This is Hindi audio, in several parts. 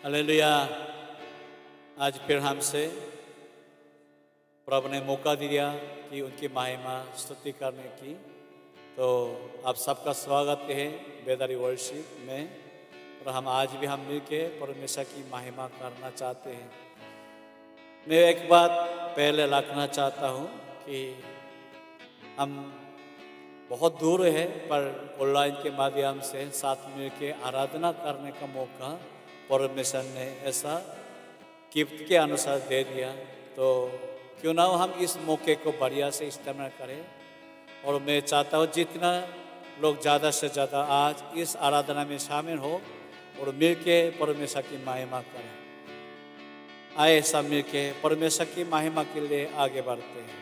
हालेलुया। आज फिर हमसे प्रभु ने मौका दिया कि उनकी महिमा स्तुति करने की। तो आप सबका स्वागत है बेदारी वर्शिप में। और हम आज भी हम मिलके परमेश्वर की महिमा करना चाहते हैं। मैं एक बात पहले रखना चाहता हूँ कि हम बहुत दूर है पर ऑनलाइन के माध्यम से साथ मिलके आराधना करने का मौका परमेश्वर ने ऐसा गिफ्ट के अनुसार दे दिया। तो क्यों ना हम इस मौके को बढ़िया से इस्तेमाल करें। और मैं चाहता हूँ जितना लोग ज़्यादा से ज़्यादा आज इस आराधना में शामिल हो और मिलके परमेश्वर की महिमा करें। आए सब मिलके परमेश्वर की महिमा के लिए आगे बढ़ते हैं।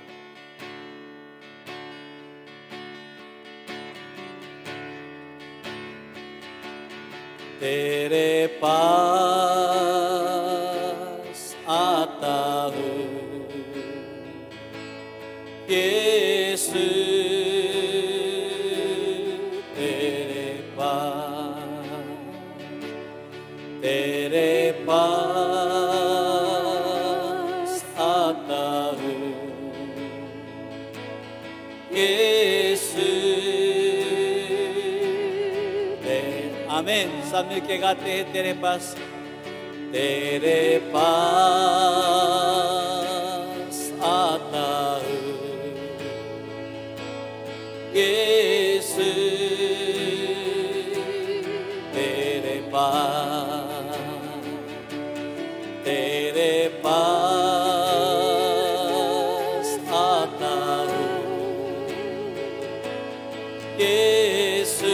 तेरे पास आता हूँ यीशु, तेरे पास आता हूँ यीशु। आमीन। सब मिलके गाते हैं तेरे पास आता हूँ यीशु, तेरे पास आता हूँ यीशु,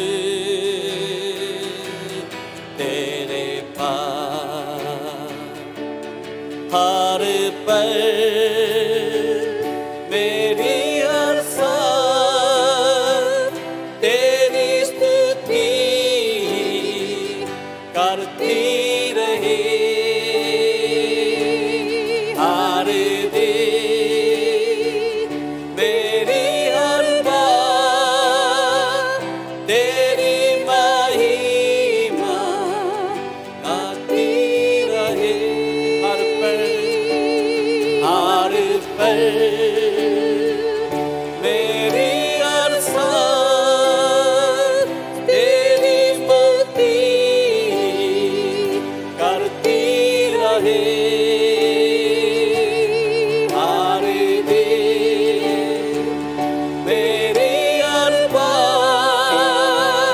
हर पल मेरी हर सांस तेरी स्तुति करती रहे। हर दिन मेरी हर बात तेरी महिमा गाती रहे। मेरी हर सांस तेरी स्तुति करती रहे। हर दिन मेरी हर बात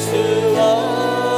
예수와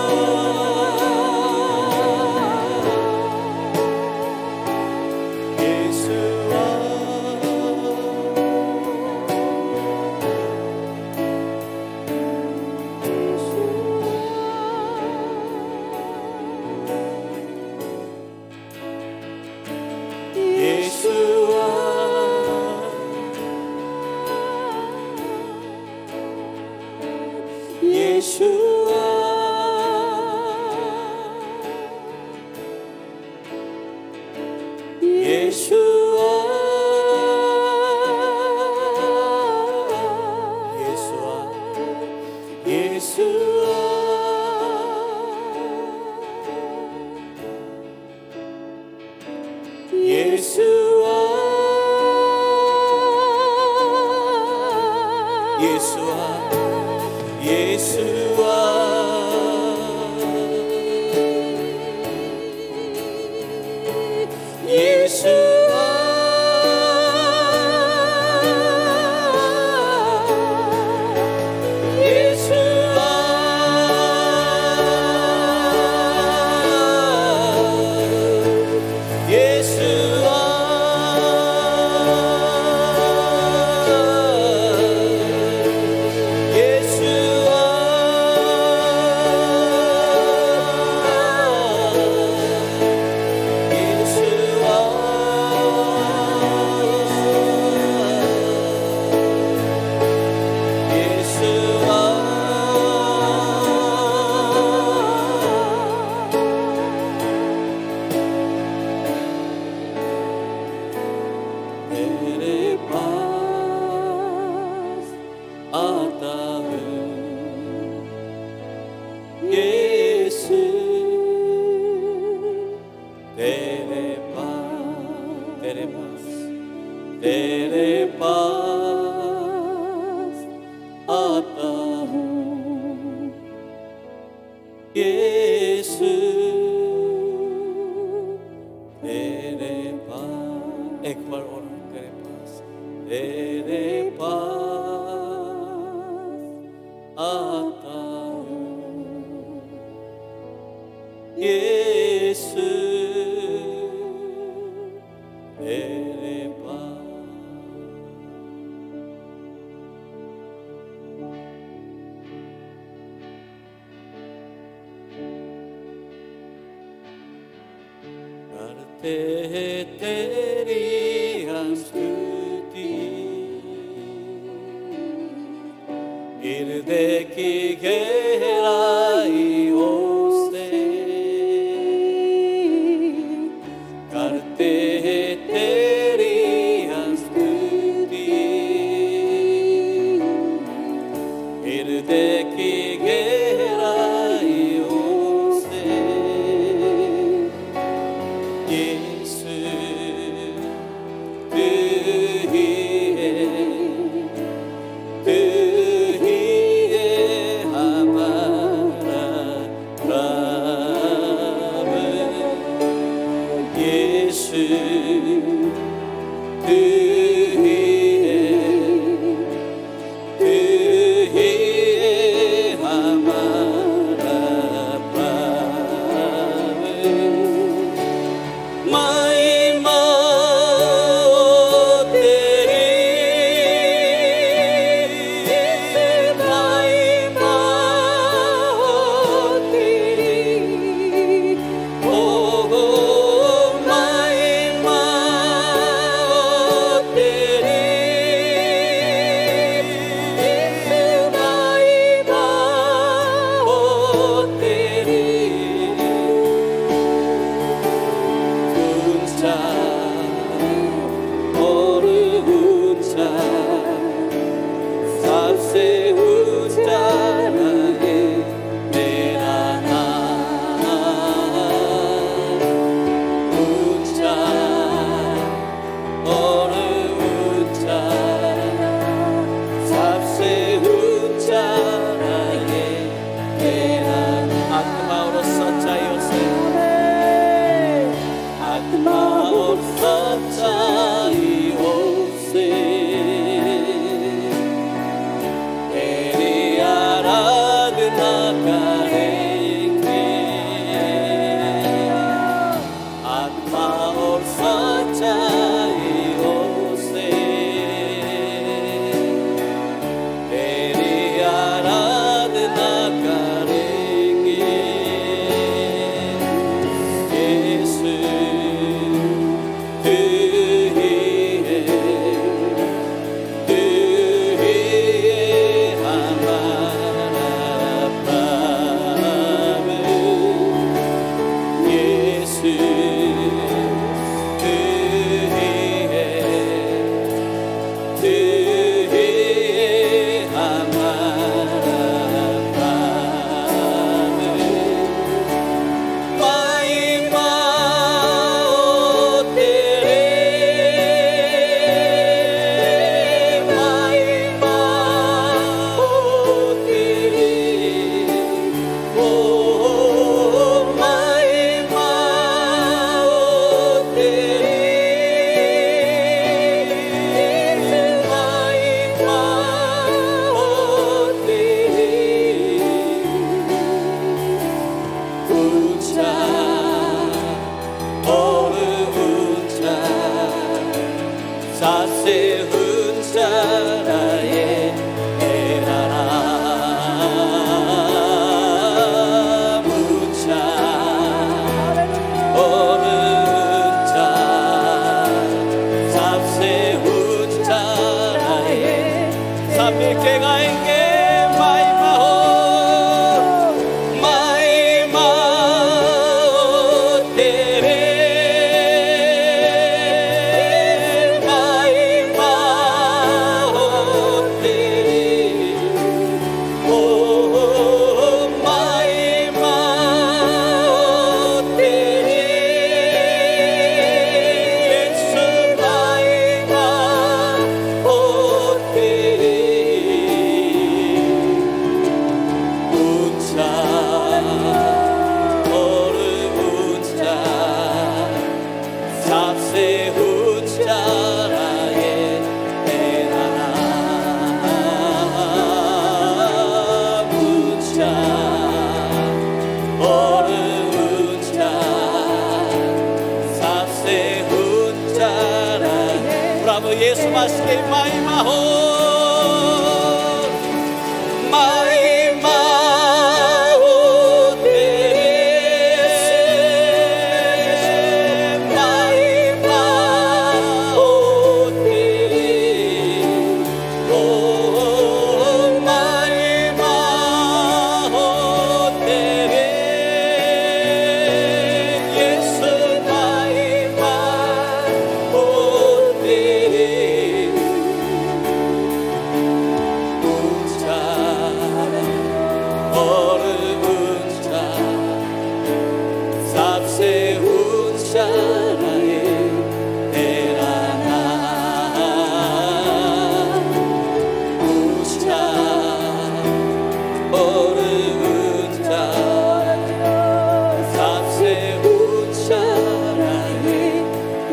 यीशु तेरे पास आता हूँ। यीशु तेरे पास, एक बार और तेरे पास आता हूँ। यीशु तेरे पास। करते हैं तेरी हम स्तुति, हृदय की गहराइयों से। करते हैं तेरी हम स्तुति, हृदय की गहराइयों से। यीशु तू ही है, तू ही है हमारा प्रभु। यीशु तू ही है, तू ही है हमारा प्रभु। महिमा तेरी, महिमा तेरी, ओ महिमा तेरी, महिमा तेरी। और ऊंचा सबसे ऊंचा है मेरा नाम। ऊंचा और ऊंचा सबसे ऊंचा है मेरा नाम। आत्मा और सच्चाइयों से, आत्मा और सच्चाइयों से तेरी आराधना करेंगे। आत्मा और सच्चाइयों से तेरी आराधना करेंगे। यीशु तू ही है, तू ही है हमारा प्रभु। यीशु तू ही है, तू ही है हमारा प्रभु। महिमा सबसे ऊंचा है मेरा नाम। यीशु मसीह की महिमा हो, महिमा हो तेरे, महिमा हो तेरे, ओ महिमा हो तेरे, यीशु महिमा हो तेरे। ऊंचा और ऊंचा, सबसे ऊंचा है तेरा नाम, ऊंचा और ऊंचा, सबसे ऊंचा है।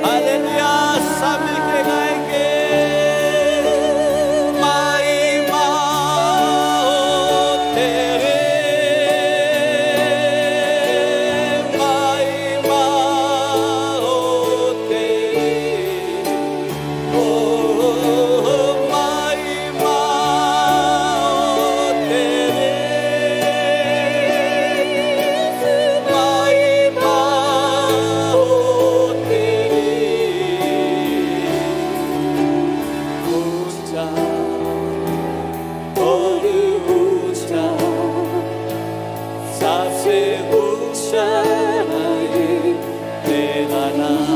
हालेलुया, सब मिलके गाएंगे, महिमा हो तेरे, महिमा हो तेरे, ओ महिमा हो तेरे, महिमा हो तेरे। ऊंचा और ऊंचा, सबसे ऊंचा है तेरा नाम,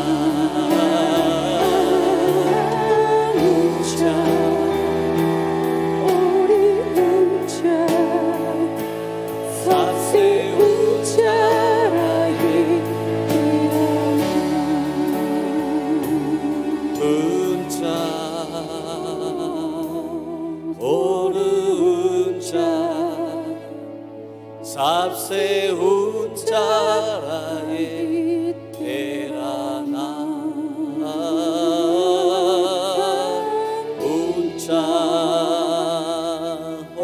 ऊंचा और ऊंचा, सबसे ऊंचा है तेरा नाम, ऊंचा और ऊंचा, सबसे ऊंचा है तेरा नाम, ऊंचा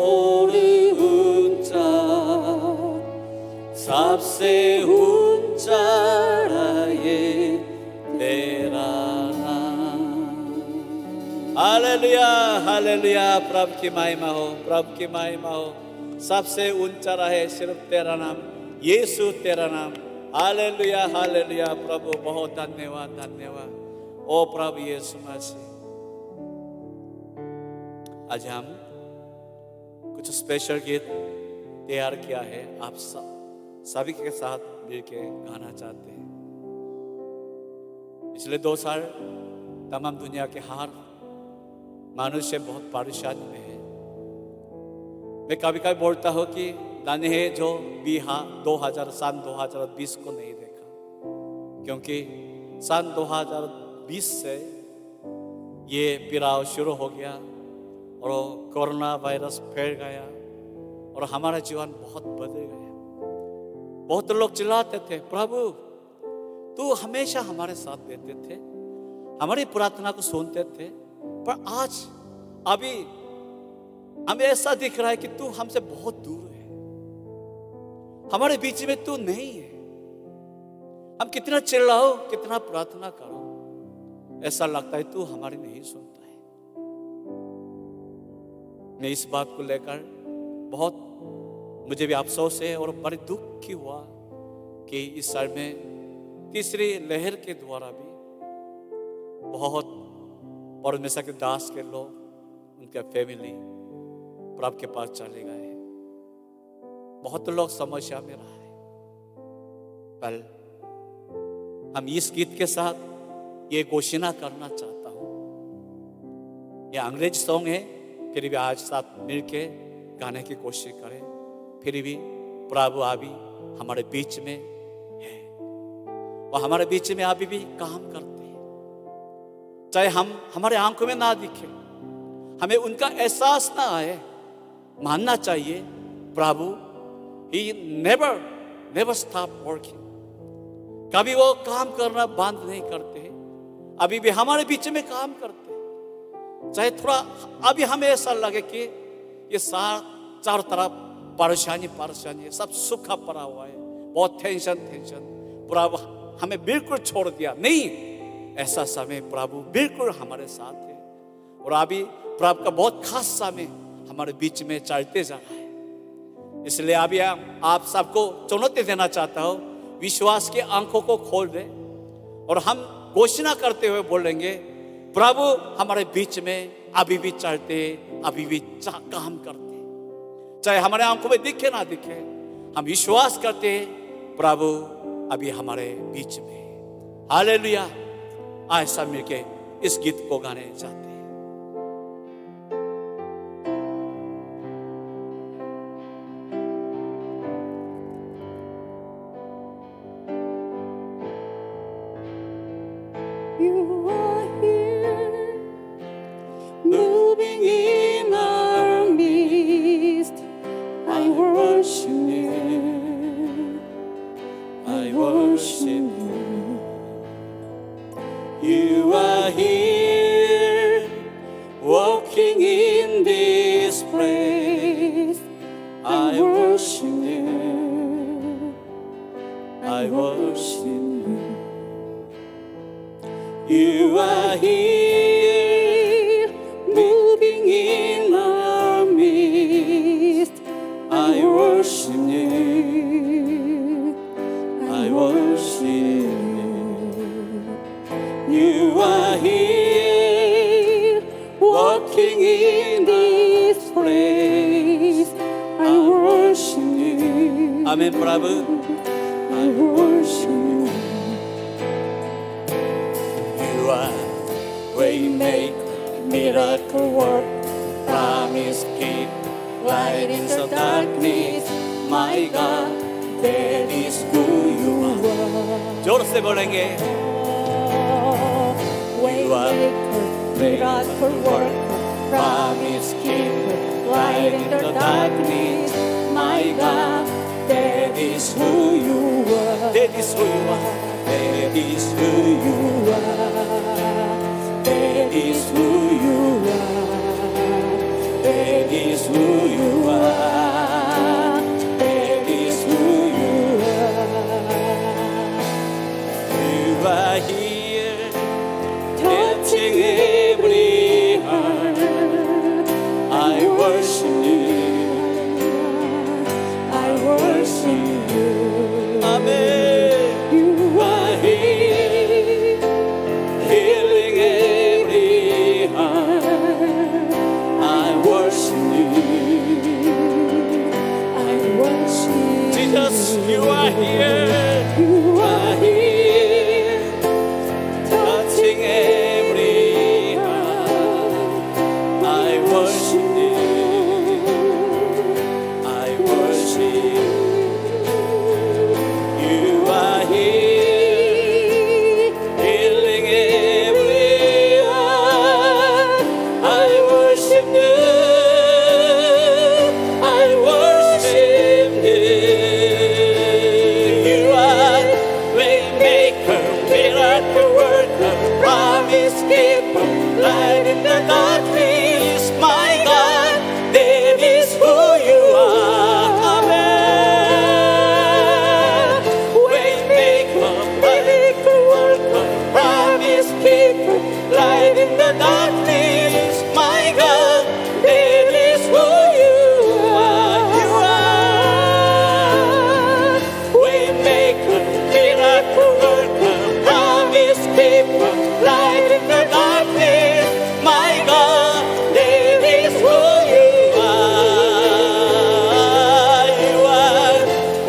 और ऊंचा, सबसे ऊंचा है तेरा नाम। हालेलुया, हालेलुया, प्रभु की महिमा हो, प्रभु की महिमा हो। सबसे ऊंचा रहे सिर्फ तेरा नाम, यीशु तेरा नाम। हालेलुया, हालेलुया, प्रभु बहुत धन्यवाद, धन्यवाद ओ प्रभु यीशु मसीह। आज हम कुछ स्पेशल गीत तैयार किया है, आप सभी के साथ मिलके गाना चाहते हैं। पिछले 2 साल तमाम दुनिया के हर मनुष्य बहुत परेशानी में है। मैं कभी कभी बोलता हूँ कि दाने है जो भी सन 2020 को नहीं देखा, क्योंकि सन 2020 से ये पीड़ाव शुरू हो गया और कोरोना वायरस फैल गया और हमारा जीवन बहुत बदल गया। बहुत लोग चिल्लाते थे, प्रभु तू हमेशा हमारे साथ देते थे, हमारी प्रार्थना को सुनते थे, पर आज अभी हमें ऐसा दिख रहा है कि तू हमसे बहुत दूर है, हमारे बीच में तू नहीं है। हम कितना चिल्लाओ, कितना प्रार्थना करो, ऐसा लगता है तू हमारी नहीं सुनता है। मैं इस बात को लेकर बहुत मुझे भी अफसोस है और बड़े दुख की हुआ कि इस साल में तीसरी लहर के द्वारा भी बहुत परमेश्वर के दास के लोग, उनके फैमिली प्रभु के पास चले गए हैं। बहुत लोग समस्या में रहा है। पर हम इस गीत के साथ ये घोषणा करना चाहता हूँ, ये अंग्रेज सॉन्ग है, फिर भी आज साथ मिलके गाने की कोशिश करें। फिर भी प्रभु अभी हमारे बीच में है और हमारे बीच में अभी भी काम करते हैं, चाहे हम हमारे आंखों में ना दिखे, हमें उनका एहसास ना आए। मानना चाहिए प्रभु ही नेवर स्टॉप वर्किंग, कभी वो काम करना बंद नहीं करते हैं, अभी भी हमारे बीच में काम करते हैं। चाहे थोड़ा अभी हमें ऐसा लगे कि ये चारों तरफ परेशानी है, सब सूखा पड़ा हुआ है, बहुत टेंशन, प्रभु हमें बिल्कुल छोड़ दिया नहीं, ऐसा समय प्रभु बिल्कुल हमारे साथ है। और अभी प्रभु का बहुत खास समय हमारे बीच में चलते जा रहा है। इसलिए अभी आप सबको चुनौती देना चाहता हूँ, विश्वास की आंखों को खोल दे और हम घोषणा करते हुए बोलेंगे, प्रभु हमारे बीच में अभी भी चलते, अभी भी काम करते, चाहे हमारे आंखों में दिखे ना दिखे, हम विश्वास करते प्रभु अभी हमारे बीच में। हालेलुया। आज सब मिलके इस गीत को गाने चाहते हैं। You are here, moving in our midst. I worship you. I worship you. You are here, walking in this place. I worship you. I worship you. You are here, moving in our midst. I worship you. I worship you. You are here, Walking in this place, I worship you. Amen, Prabhu. I worship you. You are waymaker, miracle work, promise keep, light in the darkness. My God, that is who you are. जोर से बोलेंगे। Waymaker, miracle worker, promise keeper, light in the darkness. My God, that is who you are. That is who you are. That is who you are. That is who you are. That is who you are. That is who you You are here, touching every heart. I worship you. I worship you. Amen. You are here, Healing every heart. I worship you. I worship Jesus, you are here. you are here, Touching every heart. I worship you. I worship you. You are here, healing every heart. I worship you. I worship you. You are waymaker, miracle worker, promise keeper, light in the darkness. My God, that is who you are. Amen. Waymaker, miracle worker, promise keeper, light in the darkness. My God, that is who you are. You are waymaker, miracle worker, promise keeper, light in the darkness. My God, that is who you are. You are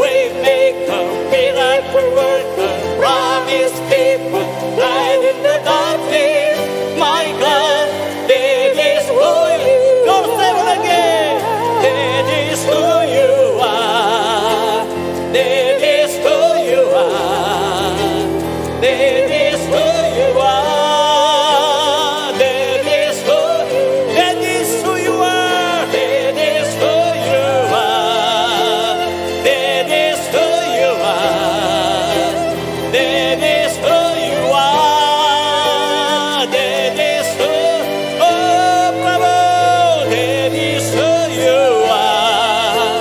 waymaker, miracle worker, promise keeper, light in the darkness. My God, that is who you are. Don't say it again. That is who you are. That is who you are. That is who you are. That is who. That is who you are. That is who you are. That is who you are. That is who you are. That is who. Oh, bravo. That is who you are.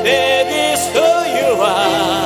That is who you are.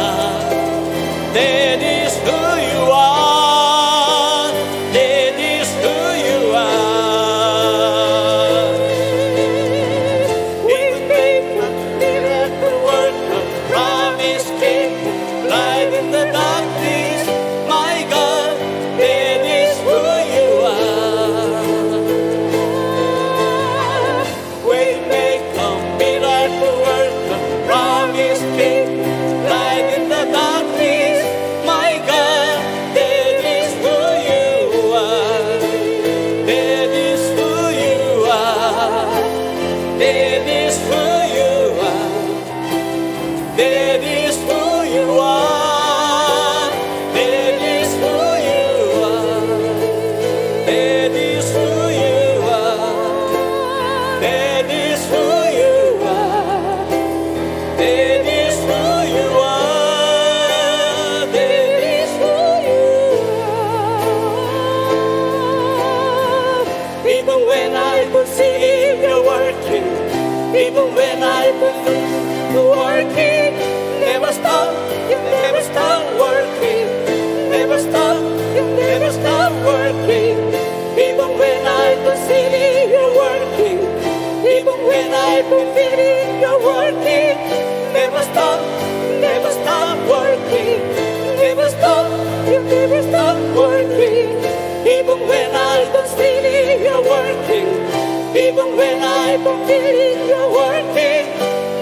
Even when I don't feel it, you're working.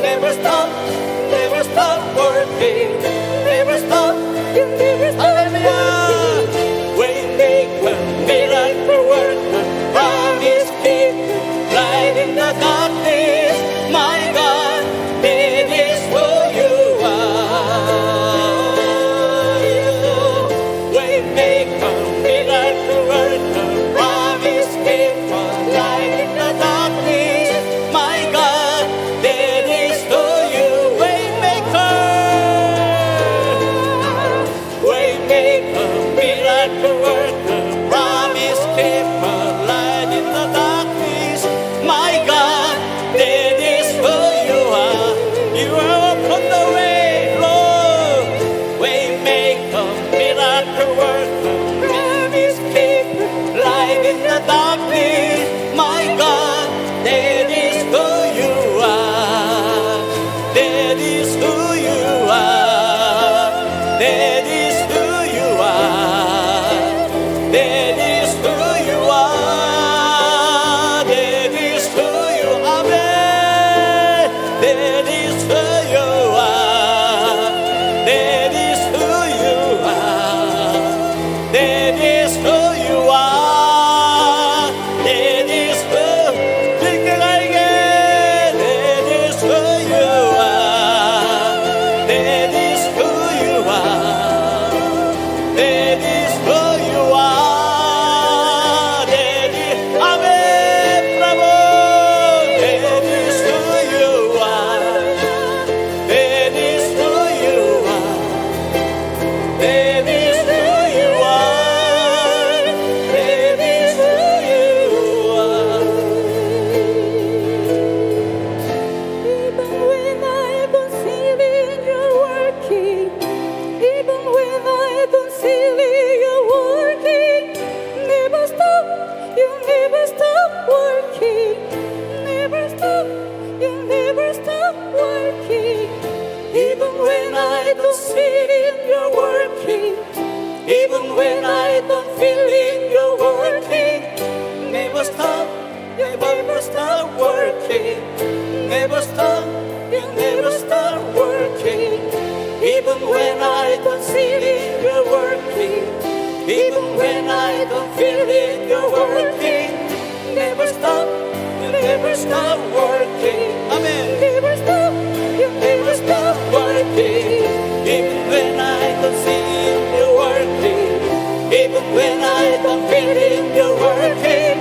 Never stop working. Never stop, you never stop. Hallelujah. Waymaker, miracle worker, promise keeper, light in the darkness. My God, it is who you are. Waymaker, miracle worker, promise keeper, light in the darkness. My God, that is who you. Waymaker, waymaker, miracle worker, promise keeper, light in the darkness. My God, that is who you are. You are upon the way, Lord. Waymaker, miracle worker, promise keeper, light in the darkness. My God, that is who you are. That is who you are. That is who you are. That is who you are. That is who you are. That is who you are. That is who you are. That is who you are. That is who. Think it again. That is who you are. That is who you are. That is who you are. That is. Amen. Bravo. That is who you are. That is who you are. That is who you are. That is who you are. Even when I don't feel it, you're working. Even when I don't feel it, you're working. Never stop, you never stop working. Never stop, you never stop working. Even when I don't feel it, you're working. Even when I don't feel it, you're working. Never stop, you never stop working. Never stop, you never stop working. Even when I don't feel it, you're working. Even when I don't feel it, you're working. Never stop, you never stop working. Amen. Never stop, you Never stop working. Even when I don't see it, you're working. Even when I don't feel it, you're working.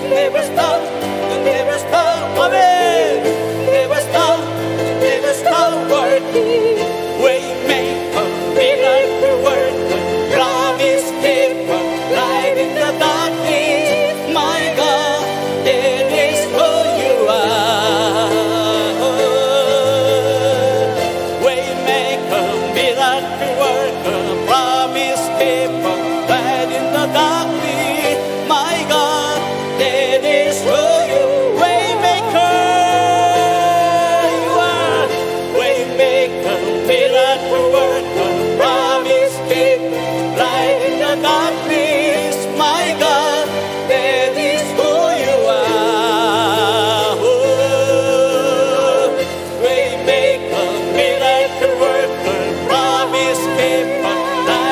Never stop, you never stop. Amen. Never stop, you never stop working. Waymaker, miracle worker, promise keeper, light in the darkness. My God, that is who you are. Waymaker, miracle worker, promise keeper, light in the darkness. My God, that is who you. Waymaker, you are. Waymaker, miracle worker, promise keeper, light in the darkness. My God, that is who you are. Waymaker, miracle worker, promise keeper, light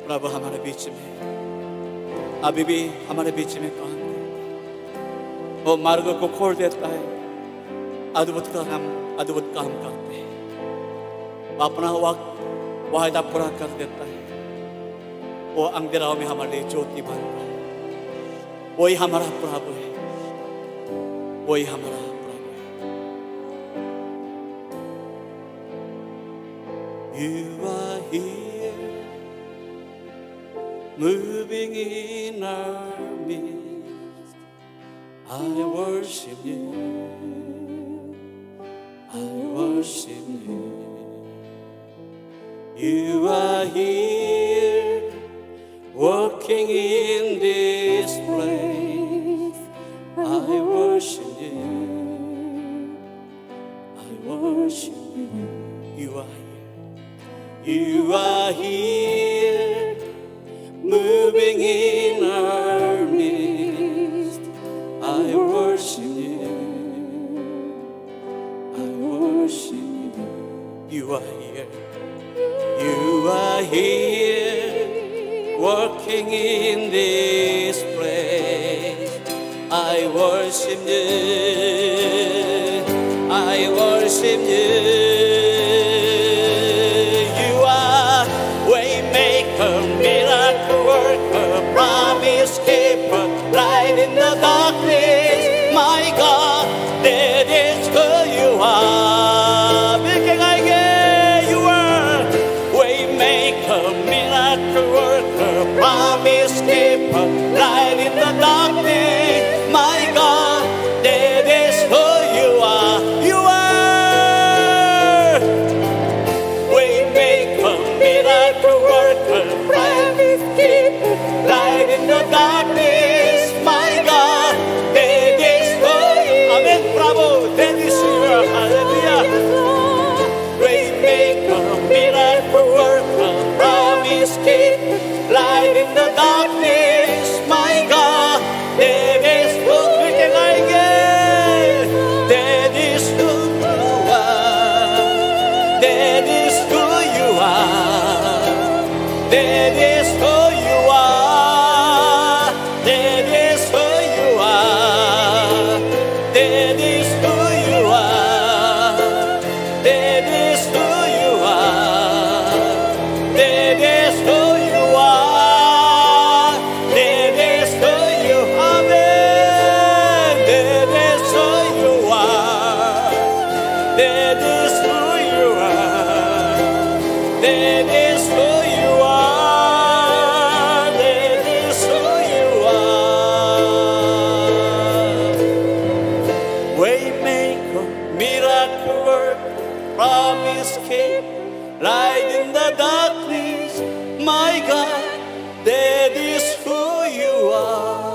प्रभु हमारे बीच में अभी भी हमारे बीच में काम करता है। वो मार्ग को खोल देता है, अद्भुत काम करते हैं। वो अपना वक्त वायदा पूरा कर देता है। वो अंधेराओं में हमारे लिए ज्योति बनता है। वही हमारा प्रभु है, वही हमारा प्रभु है। You are here, moving in our midst. I worship you, I worship you. You are here, working in this place. I worship you, I worship you. You are here, you are here, moving in our midst. I worship you, I worship you. You are here, you are here, working in this place. I worship you, I worship you. You are waymaker, miracle worker, promise keeper, light in the darkness. My God, that is who you are. You are waymaker, miracle worker, promise keeper, light in the darkness. My God, that is who you are. You are waymaker, miracle worker, promise keeper, light in the darkness. My God, that is who you are. Amen, bravo, that is who you are. Hallelujah. Waymaker, miracle worker, promise keeper, light in the darkness. My God, that is who we can like it. That is who you are. That is who you are. That is who you are. That is who you are. That is who you are. That is who you are. That is who you are. That is who you are. That is who you are. That is who you are. That is who you are. That is who you are. Waymaker, miracle worker, promise keeper, light in the darkness. My God, that is who you are.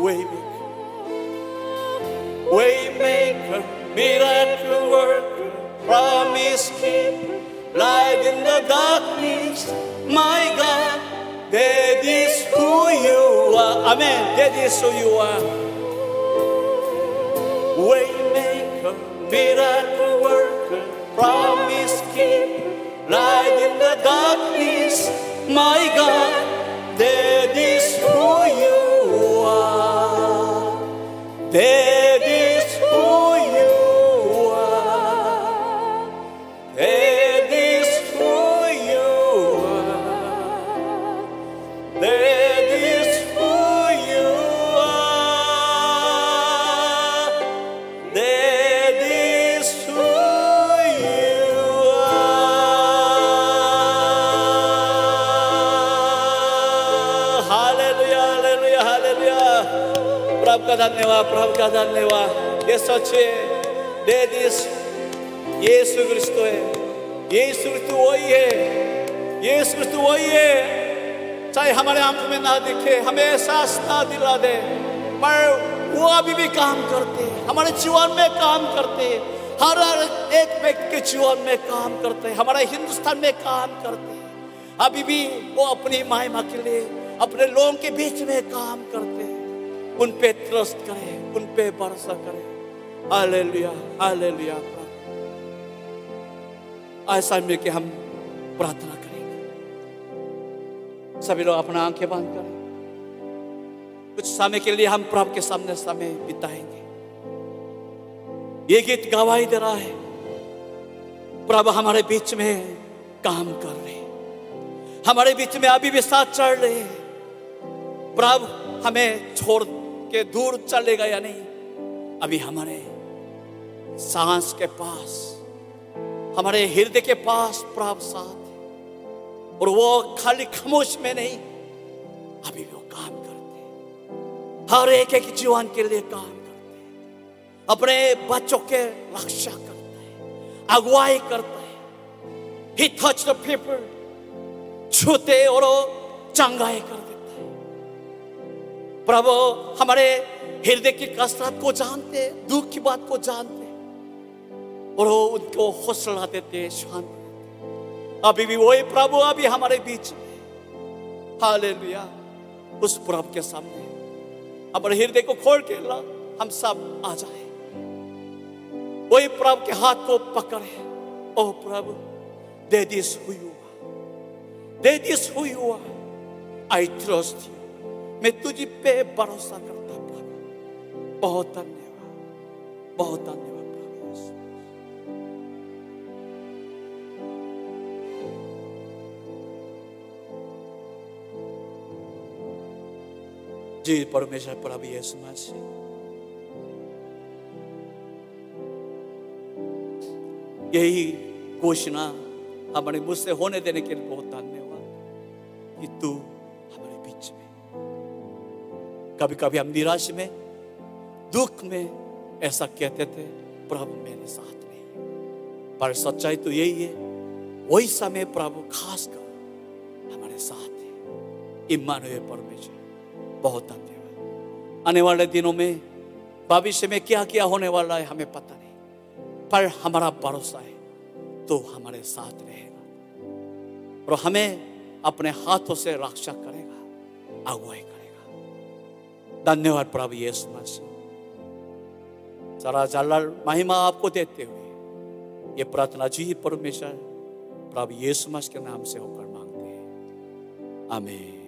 Waymaker, waymaker, miracle worker, promise keeper, light in the darkness. My God, that is who you are. Amen. That is who you are. Waymaker, miracle worker, promise keeper, light in the darkness. My God, that is who you are. That is who you are. That is who you are. That is who you are. That is who you are. Hallelujah, hallelujah, hallelujah. प्रभु का धन्यवाद, प्रभु का धन्यवाद। ये सच है, that is यीशु क्रिस्तु है। यीशु क्रिस्तु वही है, यीशु क्रिस्तु वही है। चाहे हमारे आंखों में ना दिखे, हमें एहसास ना दिला दे, पर वो अभी भी काम करते हैं, हमारे जीवन में काम करते हैं, हर एक व्यक्ति के जीवन में काम करते हैं, हमारे हिंदुस्तान में काम करते हैं। अभी भी वो अपनी महिमा के लिए अपने लोगों के बीच में काम करते हैं। उन पे ट्रस्ट करें, उन पे भरोसा करें। Hallelujah, hallelujah. ऐसा मिलके हम प्रार्थना करेंगे। सभी लोग अपना आंखें बंद करें। कुछ समय के लिए हम प्रभु के सामने समय बिताएंगे। ये गीत गवाही दे रहा है, प्रभु हमारे बीच में काम कर रहे हैं, हमारे बीच में अभी भी साथ चल रहे हैं। प्रभु हमें छोड़ के दूर चलेगा या नहीं, अभी हमारे सांस के पास, हमारे हृदय के पास प्रभु साथ है। और वो खाली खामोश में नहीं, अभी भी वो काम करते हैं, हर एक जीवन के लिए काम करते हैं, अपने बच्चों के रक्षा करता है, अगुवाई करता है। He touched the people, छूते और चंगाई कर देता है। प्रभु हमारे हृदय की कसरत को जानते, दुख की बात को जानते, और वो उनको हौसला देते, शांति देते। अभी भी वही प्रभु अभी हमारे बीच में। हालेलुया। उस प्रभु के सामने हमारे हृदय को खोल के ला, हम सब आ जाए, वही प्रभु के हाथ को पकड़े। ओ प्रभु, they this who you are, they this who you are, I trust you. मैं तुझे पे भरोसा करता प्रभु। बहुत धन्यवाद, बहुत धन्यवाद प्रभु यीशु। जी परमेश्वर प्रभु यीशु मसीह, यही घोषणा हमारे मुझ से होने देने के लिए बहुत धन्यवाद कि तू हमारे बीच में। कभी कभी हम निराश में, दुख में ऐसा कहते थे, प्रभु मेरे साथ नहीं, पर सच्चाई तो यही है, वही समय प्रभु खास कर हमारे साथ है। इम्मानुएल परमेश्वर, बहुत धन्यवाद। आने वाले दिनों में, भविष्य में क्या क्या होने वाला है हमें पता नहीं, पर हमारा भरोसा है तो हमारे साथ रहेगा और हमें अपने हाथों से रक्षा करेगा, अगुवाई करेगा। धन्यवाद प्रभु यीशु मसीह। सारा जलाल महिमा आपको देते हुए ये प्रार्थना जी परमेश्वर प्रभु यीशु मसीह के नाम से होकर मांगते हैं, आमीन।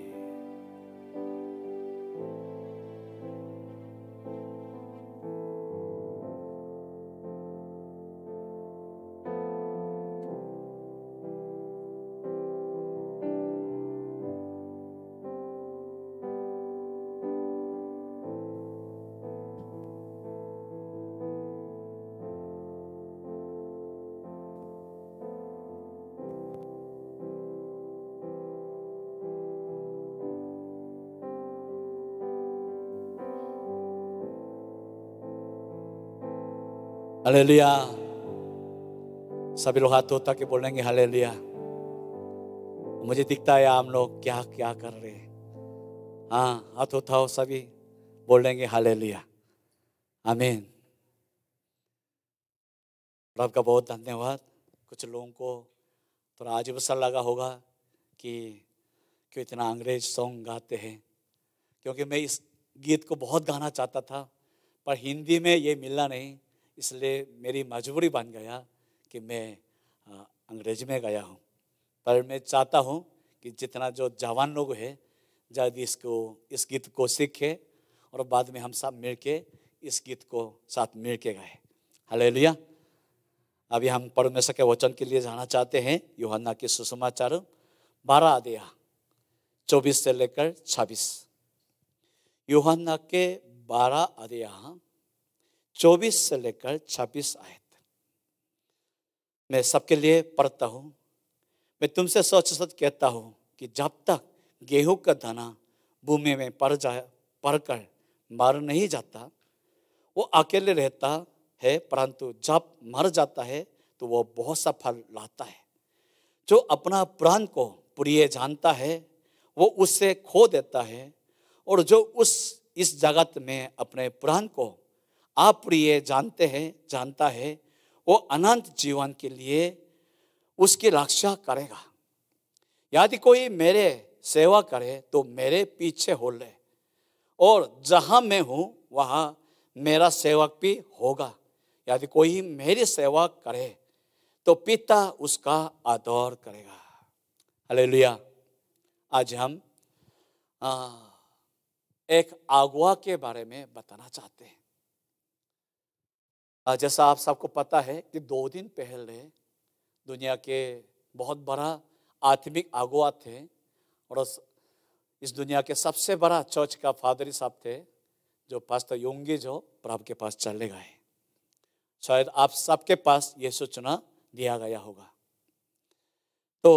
हालेलुया। सभी लोग हाथ उठा के बोलेंगे हालेलुया। मुझे दिखता है आप लोग क्या क्या कर रहे हैं। हाँ, हाथ उठाओ, सभी बोलेंगे हालेलुया, आमीन। प्रभु का बहुत धन्यवाद। कुछ लोगों को थोड़ा अजीब सा लगा होगा कि क्यों इतना अंग्रेज सॉन्ग गाते हैं, क्योंकि मैं इस गीत को बहुत गाना चाहता था पर हिंदी में ये मिला नहीं, इसलिए मेरी मजबूरी बन गया कि मैं अंग्रेजी में गाया हूँ। पर मैं चाहता हूँ कि जितना जो जवान लोग हैं जल्दी इस गीत को सीखे और बाद में हम सब मिल के इस गीत को साथ मिल के गाए। हालेलुया। अभी हम परमेश्वर के वचन के लिए जाना चाहते हैं। यूहन्ना के सुसमाचार 12 अध्याय 24 से लेकर 26। यूहन्ना के 12 अध्याय 24 से लेकर 26 आयत मैं सबके लिए पढ़ता हूँ। मैं तुमसे सच सच कहता हूँ कि जब तक गेहूं का दाना भूमि में पड़कर मर नहीं जाता वो अकेले रहता है, परंतु जब मर जाता है तो वो बहुत सा फल लाता है। जो अपना प्राण को प्रिय जानता है वो उससे खो देता है, और जो इस जगत में अपने प्राण को अप्रिय जानता है वो अनंत जीवन के लिए उसकी रक्षा करेगा। यदि कोई मेरे सेवा करे तो मेरे पीछे हो ले, और जहाँ मैं हूँ वहाँ मेरा सेवक भी होगा। यदि कोई मेरी सेवा करे तो पिता उसका आदर करेगा। हालेलुया, आज हम एक अगुआ के बारे में बताना चाहते हैं। जैसा आप सबको पता है कि 2 दिन पहले दुनिया के बहुत बड़ा आत्मिक अगुआ थे और इस दुनिया के सबसे बड़ा चर्च का फादरी साहब थे, जो पास्टर योंगी, जो प्रभु के पास चले गए। शायद आप सबके पास ये सूचना दिया गया होगा। तो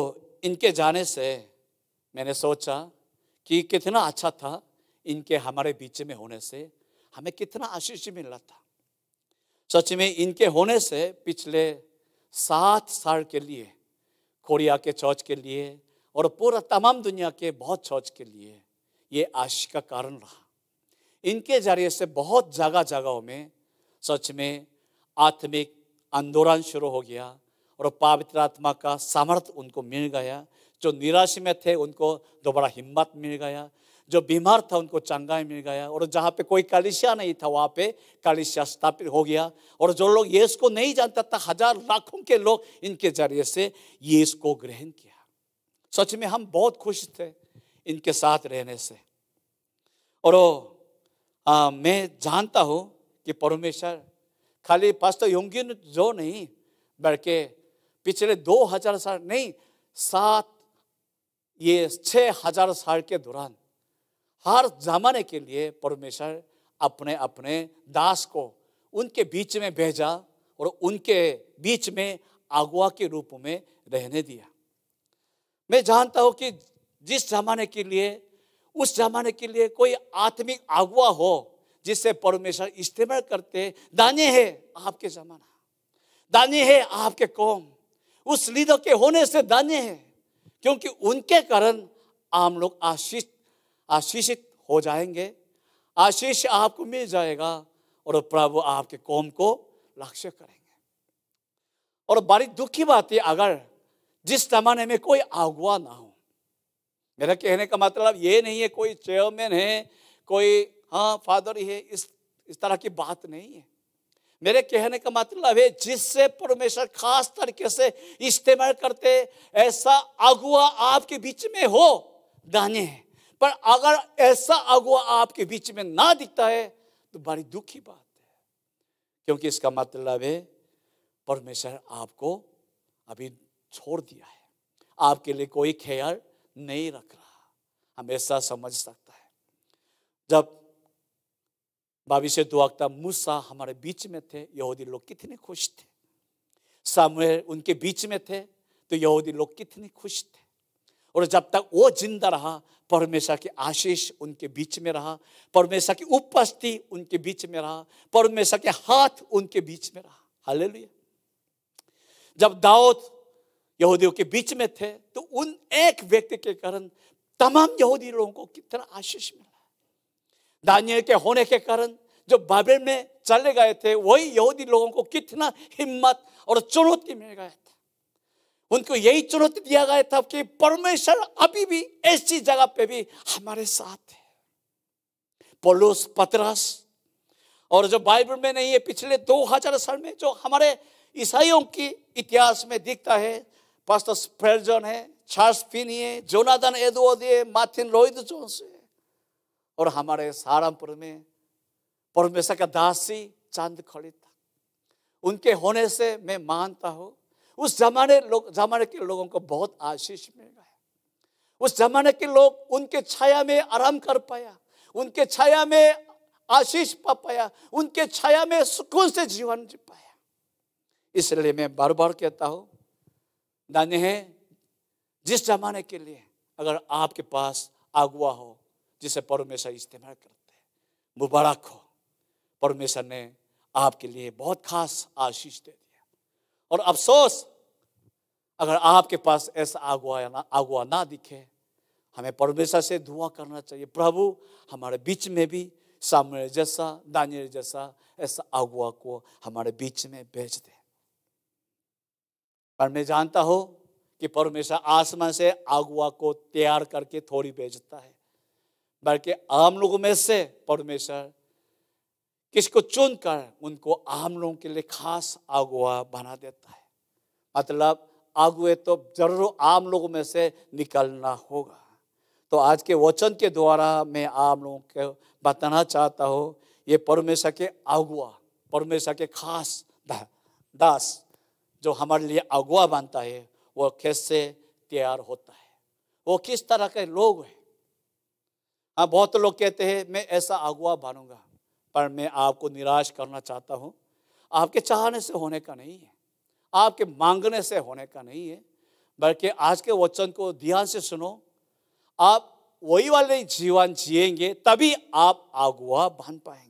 इनके जाने से मैंने सोचा कि कितना अच्छा था, इनके हमारे बीच में होने से हमें कितना आशीष मिल रहा था। सच में इनके होने से पिछले 7 साल के लिए कोरिया के चर्च के लिए और पूरा तमाम दुनिया के बहुत चर्च के लिए ये आशीष का कारण रहा। इनके जरिए से बहुत जगह जगहों में सच में आत्मिक आंदोलन शुरू हो गया और पवित्र आत्मा का सामर्थ्य उनको मिल गया। जो निराश में थे उनको दोबारा हिम्मत मिल गया, जो बीमार था उनको चंगाई मिल गया, और जहाँ पे कोई कलीसिया नहीं था वहाँ पे कलीसिया स्थापित हो गया। और जो लोग यीशु को नहीं जानता था, हजार लाखों के लोग इनके जरिए से यीशु को ग्रहण किया। सच में हम बहुत खुश थे इनके साथ रहने से। और मैं जानता हूँ कि परमेश्वर खाली पास्टर योंगी जो नहीं, बल्कि पिछले 2000 साल नहीं, 6,000 साल के दौरान हर जमाने के लिए परमेश्वर अपने अपने दास को उनके बीच में भेजा और उनके बीच में अगुआ के रूप में रहने दिया। मैं जानता हूं कि जिस जमाने के लिए, उस जमाने के लिए कोई आत्मिक अगुआ हो जिससे परमेश्वर इस्तेमाल करते, दाने है आपके जमाना, दाने है आपके कौम, उस लीडर के होने से दाने है, क्योंकि उनके कारण आम लोग आशीषित हो जाएंगे, आशीष आपको मिल जाएगा और प्रभु आपके कौम को लक्ष्य करेंगे। और बड़ी दुख की बात है अगर जिस जमाने में कोई अगुआ ना हो। मेरा कहने का मतलब ये नहीं है कोई चेयरमैन है, कोई फादर है, इस तरह की बात नहीं है। मेरे कहने का मतलब है जिससे परमेश्वर खास तरीके से इस्तेमाल करते, ऐसा अगुआ आपके बीच में हो, दाने हैं। पर अगर ऐसा अगुआ आपके बीच में ना दिखता है तो बड़ी दुख की बात है, क्योंकि इसका मतलब है परमेश्वर आपको अभी छोड़ दिया है, आपके लिए कोई ख्याल नहीं रख रहा। हम ऐसा समझ सकता है। जब भविष्य द्वाक्ता मूसा हमारे बीच में थे, यहूदी लोग कितने खुश थे। सामुएल उनके बीच में थे तो यहूदी लोग कितने खुश थे। और जब तक वो जिंदा रहा, परमेश्वर की आशीष उनके बीच में रहा, परमेश्वर की उपस्थिति उनके बीच में रहा, परमेश्वर के हाथ उनके बीच में रहा। हालेलुया। जब दाऊद यहूदियों के बीच में थे तो उन एक व्यक्ति के कारण तमाम यहूदी लोगों को कितना आशीष मिला। दानियल के होने के कारण जो बाबेल में चले गए थे, वही यहूदी लोगों को कितना हिम्मत और चुनौती मिल गया था। उनको यही चुनौती दिया गया था कि परमेश्वर अभी भी ऐसी जगह पे भी हमारे साथ है। पौलुस, पतरस, और जो बाइबल में नहीं है, पिछले 2000 साल में जो हमारे ईसाइयों की इतिहास में दिखता है, पास्टर स्पेरजन है, चार्ल्स फिनी है, जोनाथन एडवर्ड है, मार्टिन लॉयड जोन्स है, और हमारे सहारनपुर में परमेश्वर का दासी चांद खड़ी था। उनके होने से मैं मानता हूँ उस जमाने के लोगों को बहुत आशीष मिल गया। उस जमाने के लोग उनके छाया में आराम कर पाया, उनके छाया में आशीष पा पाया, उनके छाया में सुकून से जीवन जी पाया। इसलिए मैं बार बार कहता हूँ, दाने हैं जिस जमाने के लिए अगर आपके पास अगुआ हो जिसे परमेश्वर इस्तेमाल करते हैं, मुबारक हो। परमेश्वर ने आपके लिए बहुत खास आशीष दे दिया। और अफसोस अगर आपके पास ऐसा अगुआ ना दिखे, हमें परमेश्वर से दुआ करना चाहिए, प्रभु हमारे बीच में भी सामुएल जैसा, दानियल जैसा ऐसा अगुआ को हमारे बीच में भेज दे। पर मैं जानता हूं कि परमेश्वर आसमान से अगुआ को तैयार करके थोड़ी भेजता है, बल्कि आम लोगों में से परमेश्वर किसको चुनकर उनको आम लोगों के लिए खास अगुआ बना देता है। मतलब अगुए तो जरूर आम लोगों में से निकलना होगा। तो आज के वचन के द्वारा मैं आप लोगों को बताना चाहता हूँ, ये परमेश्वर के अगुआ, परमेश्वर के खास दास जो हमारे लिए अगुआ बनता है, वो कैसे तैयार होता है, वो किस तरह के लोग हैं। हाँ, बहुत लोग कहते हैं मैं ऐसा अगुआ बनूंगा, पर मैं आपको निराश करना चाहता हूँ। आपके चाहने से होने का नहीं है, आपके मांगने से होने का नहीं है, बल्कि आज के वचन को ध्यान से सुनो। आप वही वाले जीवन जिएंगे तभी आप अगुआ बन पाएंगे।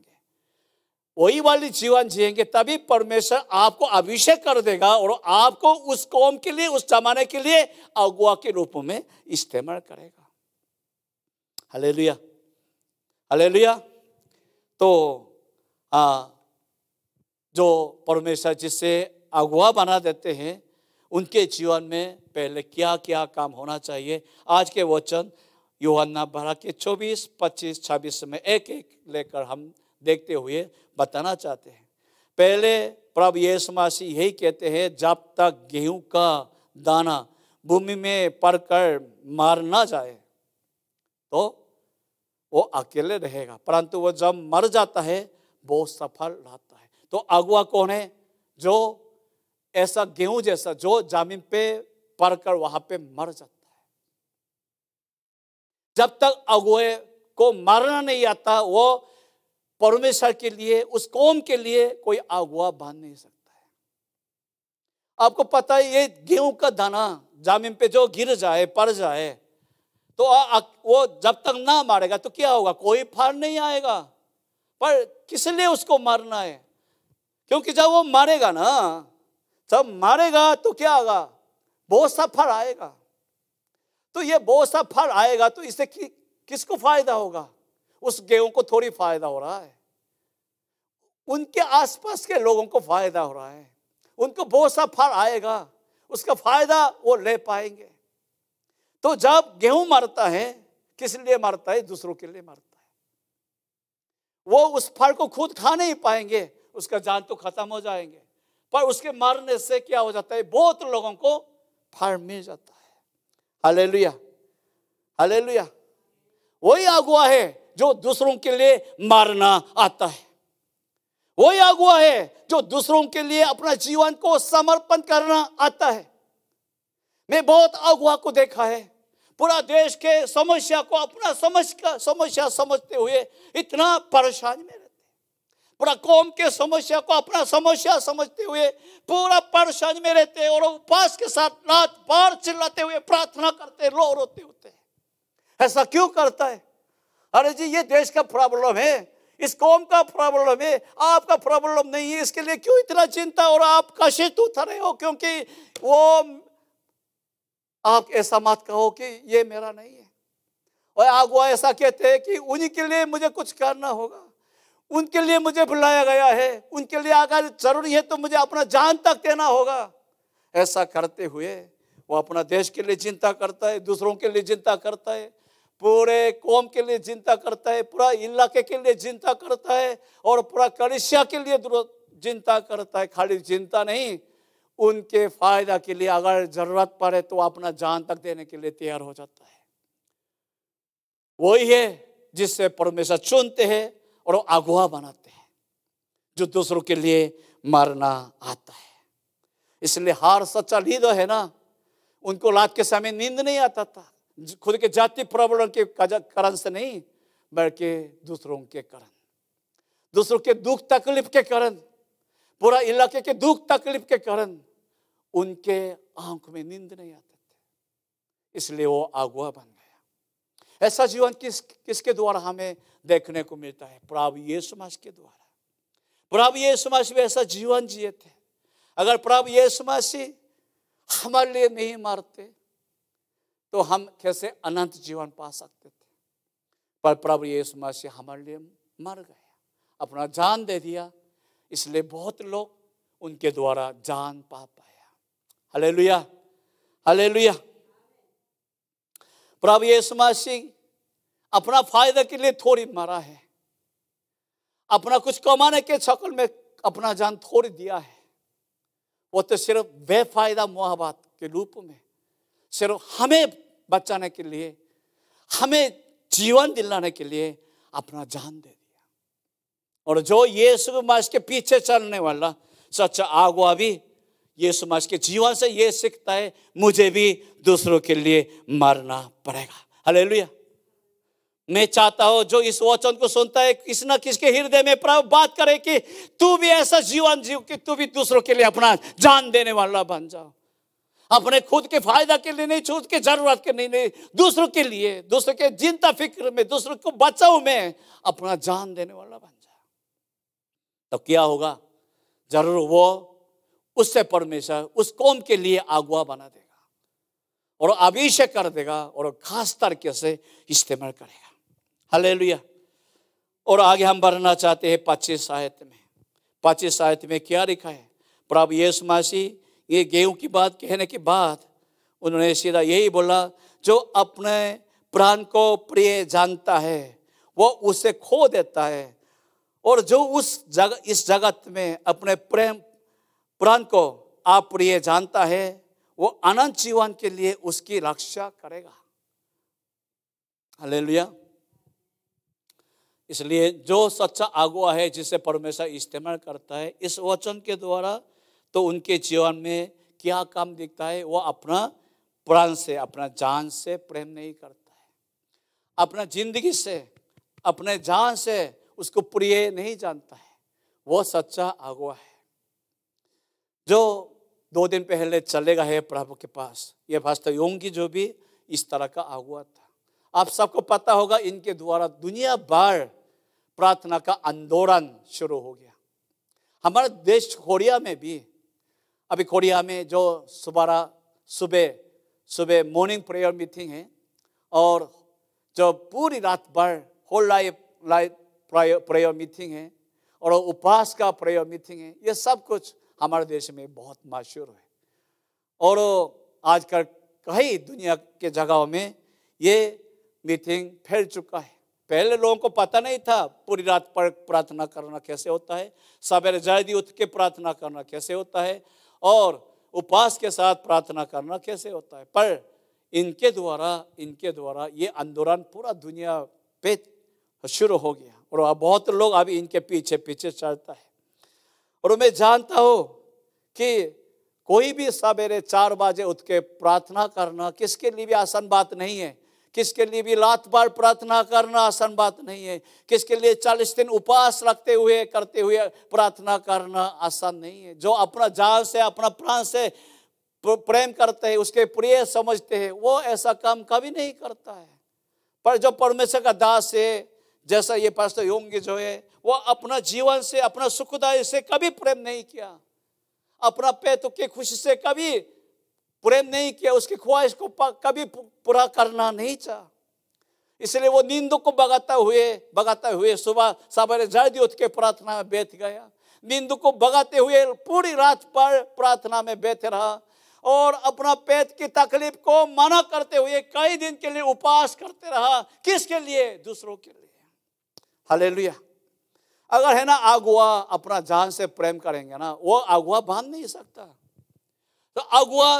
वही वाली जीवन जिएंगे तभी परमेश्वर आपको अभिषेक कर देगा और आपको उस कौम के लिए, उस जमाने के लिए अगुआ के रूप में इस्तेमाल करेगा। Hallelujah, hallelujah. तो जो परमेश्वर जिससे अगुआ बना देते हैं, उनके जीवन में पहले क्या क्या काम होना चाहिए, आज के वचन यूहन्ना 12 के 24, 25, 26 में एक एक लेकर हम देखते हुए बताना चाहते हैं। पहले प्रभु यीशु मसीह यही कहते हैं, जब तक गेहूं का दाना भूमि में पड़कर मार ना जाए तो वो अकेले रहेगा, परंतु वो जब मर जाता है वो सफल रहता है। तो अगुआ कौन है? जो ऐसा गेहूं जैसा जो जमीन पे पड़कर वहां पे मर जाता है। जब तक अगुए को मरना नहीं आता, वो परमेश्वर के लिए, उस कौम के लिए कोई अगुआ बन नहीं सकता है। आपको पता है, ये गेहूं का दाना जमीन पे जो गिर जाए, पड़ जाए, तो वो जब तक ना मारेगा तो क्या होगा? कोई फल नहीं आएगा। पर किस लिए उसको मारना है? क्योंकि जब वो मारेगा ना, जब मारेगा तो क्या होगा? बहुत सा फल आएगा। तो ये बहुत सा फल आएगा तो इससे किसको फायदा होगा? उस गेहूं को थोड़ी फायदा हो रहा है, उनके आसपास के लोगों को फायदा हो रहा है। उनको बहुत सा फल आएगा, उसका फायदा वो ले पाएंगे। तो जब गेहूं मरता है, किस लिए मरता है? दूसरों के लिए मरता है। वो उस फल को खुद खा नहीं पाएंगे, उसका जान तो खत्म हो जाएंगे, पर उसके मरने से क्या हो जाता है? बहुत लोगों को फल मिल जाता है। Hallelujah, hallelujah. वही अगुआ है जो दूसरों के लिए मारना आता है। वही अगुआ है जो दूसरों के लिए अपना जीवन को समर्पण करना आता है। मैं बहुत अगुआ को देखा है, पूरा देश के समस्या को अपना समस्या समझते हुए इतना परेशानी में रहते हैं। पूरा कौम के समस्या को अपना समस्या समझते हुए पूरा परेशानी में रहते हैं, और उपवास के साथ रात भर चिल्लाते हुए प्रार्थना करते, रोते होते हैं। ऐसा क्यों करता है? अरे जी, ये देश का प्रॉब्लम है, इस कौम का प्रॉब्लम है, आपका प्रॉब्लम नहीं है। इसके लिए क्यों इतना चिंता और आप कष्ट उठा रहे हो? क्योंकि वो आप ऐसा मत कहो कि ये मेरा नहीं है। और अगुआ ऐसा कहते हैं कि उन्हीं के लिए मुझे कुछ करना होगा, उनके लिए मुझे बुलाया गया है, उनके लिए अगर जरूरी है तो मुझे अपना जान तक देना होगा। ऐसा करते हुए वो अपना देश के लिए चिंता करता है, दूसरों के लिए चिंता करता है, पूरे कौम के लिए चिंता करता है, पूरा इलाके के लिए चिंता करता है, और पूरा कलीसिया के लिए चिंता करता है। खाली चिंता नहीं, उनके फायदा के लिए अगर जरूरत पड़े तो अपना जान तक देने के लिए तैयार हो जाता है। वही है जिससे परमेश्वर चुनते हैं और अगुआ बनाते हैं, जो दूसरों के लिए मरना आता है। इसलिए हर सच्चा लीडर है ना, उनको रात के समय नींद नहीं आता था, खुद के जाति प्रॉब्लम के कारण से नहीं, बल्कि दूसरों के कारण, दूसरों के दुख तकलीफ के कारण, पूरा इलाके के दुख तकलीफ के कारण उनके आंख में नींद नहीं आते थे। इसलिए वो अगुआ बन गया। ऐसा जीवन किसके द्वारा हमें देखने को मिलता है? प्रभु यीशु मसीह के द्वारा। प्रभु यीशु मसीह ऐसा जीवन जिए थे। अगर प्रभु यीशु मसीह हमारे लिए नहीं मरते तो हम कैसे अनंत जीवन पा सकते थे? पर प्रभु यीशु मसीह हमारे लिए मर गया, अपना जान दे दिया, इसलिए बहुत लोग उनके द्वारा जान पा पाया। Hallelujah, hallelujah. प्रभु यीशु मसीह अपना फायदा के लिए थोड़ी मरा है, अपना कुछ कमाने के चक्कर में अपना जान थोड़ी दिया है। वो तो सिर्फ बेफायदा मोहब्बत के रूप में सिर्फ हमें बचाने के लिए, हमें जीवन दिलाने के लिए अपना जान दे दिया। और जो यीशु मसीह के पीछे चलने वाला सच्चा अगुआ भी यीशु मसीह के जीवन से ये सीखता है, मुझे भी दूसरों के लिए मरना पड़ेगा। हालेलुया। मैं चाहता हूं जो इस वचन को सुनता है किसी न किसी के हृदय में प्रभु बात करे कि तू भी ऐसा जीवन जीव कि तू भी दूसरों के लिए अपना जान देने वाला बन जाओ। अपने खुद के फायदा के लिए नहीं, खुद के जरूरत के नहीं, दूसरों के लिए, दूसरों के चिंता फिक्र में, दूसरों को बचाव में अपना जान देने वाला बन जाए। तो क्या होगा? जरूर वो उससे परमेश्वर उस कौम के लिए अगुआ बना देगा और अभिषेक कर देगा और खास तरीके से इस्तेमाल करेगा। हालेलुया। और आगे हम बढ़ना चाहते हैं 25 आयत में। 25 आयत में क्या लिखा है? प्रभु यीशु मसीह ये गेहूं की बात कहने के बाद उन्होंने सीधा यही बोला, जो अपने प्राण को प्रिय जानता है वो उसे खो देता है, और जो इस जगत में अपने प्राण को अप्रिय जानता है वो अनंत जीवन के लिए उसकी रक्षा करेगा। हालेलुया। इसलिए जो सच्चा अगुआ है जिसे परमेश्वर इस्तेमाल करता है इस वचन के द्वारा, तो उनके जीवन में क्या काम दिखता है? वो अपना प्राण से, अपना जान से प्रेम नहीं करता है, अपना जिंदगी से, अपने जान से उसको प्रिय नहीं जानता है। वो सच्चा अगुआ है। जो 2 दिन पहले चले गए प्रभु के पास, ये पास्टर योंगी जो भी इस तरह का अगुआ था। आप सबको पता होगा इनके द्वारा दुनिया भर प्रार्थना का आंदोलन शुरू हो गया। हमारे देश कोरिया में भी, अभी कोरिया में जो सुबह मॉर्निंग प्रेयर मीटिंग है और जो पूरी रात भर होल लाइफ प्रेयर मीटिंग है और उपवास का प्रेयर मीटिंग है, ये सब कुछ हमारे देश में बहुत मशहूर है। और आजकल कई दुनिया के जगहों में ये मीटिंग फैल चुका है। पहले लोगों को पता नहीं था पूरी रात पर प्रार्थना करना कैसे होता है, सवेरे जल्दी उठ के प्रार्थना करना कैसे होता है और उपवास के साथ प्रार्थना करना कैसे होता है। पर इनके द्वारा ये आंदोलन पूरा दुनिया पे शुरू हो गया और बहुत लोग अभी इनके पीछे पीछे चलता है। और मैं जानता हूँ कि कोई भी सवेरे 4 बजे उठ के प्रार्थना करना किसके लिए भी आसान बात नहीं है। किसके लिए भी रात भर प्रार्थना करना आसान बात नहीं है। किसके लिए 40 दिन उपवास रखते हुए करते हुए प्रार्थना करना आसान नहीं है। जो अपना जान से, अपना प्राण से प्रेम करते हैं, उसके प्रिय समझते हैं, वो ऐसा काम कभी नहीं करता है। पर जो परमेश्वर का दास है, जैसा ये पास्टर योंगी जो है, वो अपना जीवन से, अपना सुखदायी से कभी प्रेम नहीं किया, अपना पेट की खुशी से कभी प्रेम नहीं किया, उसकी ख्वाहिश को कभी पूरा करना नहीं चाहा। इसलिए वो नींद को भगाते हुए सुबह सवेरे जल्दी उठ के प्रार्थना में बैठ गया। नींद को भगाते हुए पूरी रात पर प्रार्थना में बैठे रहा और अपना पेट की तकलीफ को मना करते हुए कई दिन के लिए उपवास करते रहा। किसके लिए? दूसरों के लिए। हालेलुया। अगर है ना अगुआ अपना जान से प्रेम करेंगे ना, वो अगुआ बांध नहीं सकता। तो अगुआ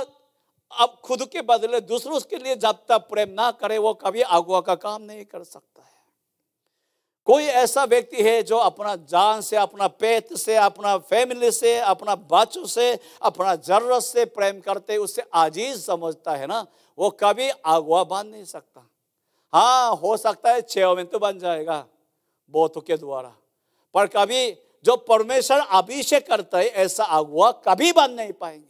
अब खुद के बदले दूसरों के लिए जब तक प्रेम ना करे वो कभी अगुआ का काम नहीं कर सकता है। कोई ऐसा व्यक्ति है जो अपना जान से, अपना पेट से, अपना फैमिली से, अपना बच्चों से, अपना जरूरत से प्रेम करते, उससे आजीज समझता है ना, वो कभी अगुआ बन नहीं सकता। हाँ, हो सकता है 6 में तो बन जाएगा बहुतों के द्वारा, पर कभी जो परमेश्वर अभिषेक करता है ऐसा अगुआ कभी बन नहीं पाएंगे।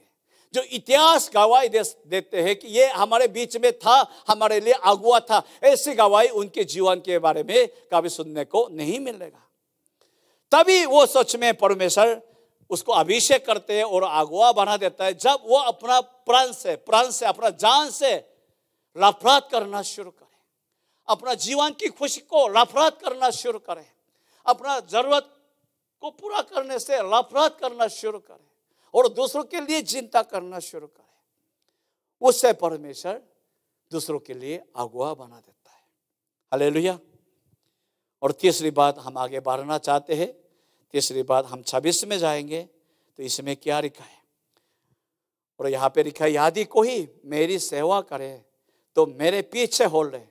जो इतिहास गवाही देते हैं कि ये हमारे बीच में था, हमारे लिए अगुआ था, ऐसी गवाही उनके जीवन के बारे में कभी सुनने को नहीं मिलेगा। तभी वो सच में परमेश्वर उसको अभिषेक करते हैं और अगुआ बना देता है जब वो अपना प्राण से, अपना जान से नफरत करना शुरू करे, अपना जीवन की खुशी को नफरत करना शुरू करे, अपना जरूरत को पूरा करने से नफरत करना शुरू करे और दूसरों के लिए चिंता करना शुरू करे। उससे परमेश्वर दूसरों के लिए अगुआ बना देता है। हालेलुया। और तीसरी बात हम आगे बढ़ना चाहते हैं। तीसरी बात हम 26 में जाएंगे तो इसमें क्या लिखा है? और यहाँ पे लिखा है, यदि कोई मेरी सेवा करे तो मेरे पीछे हो ले,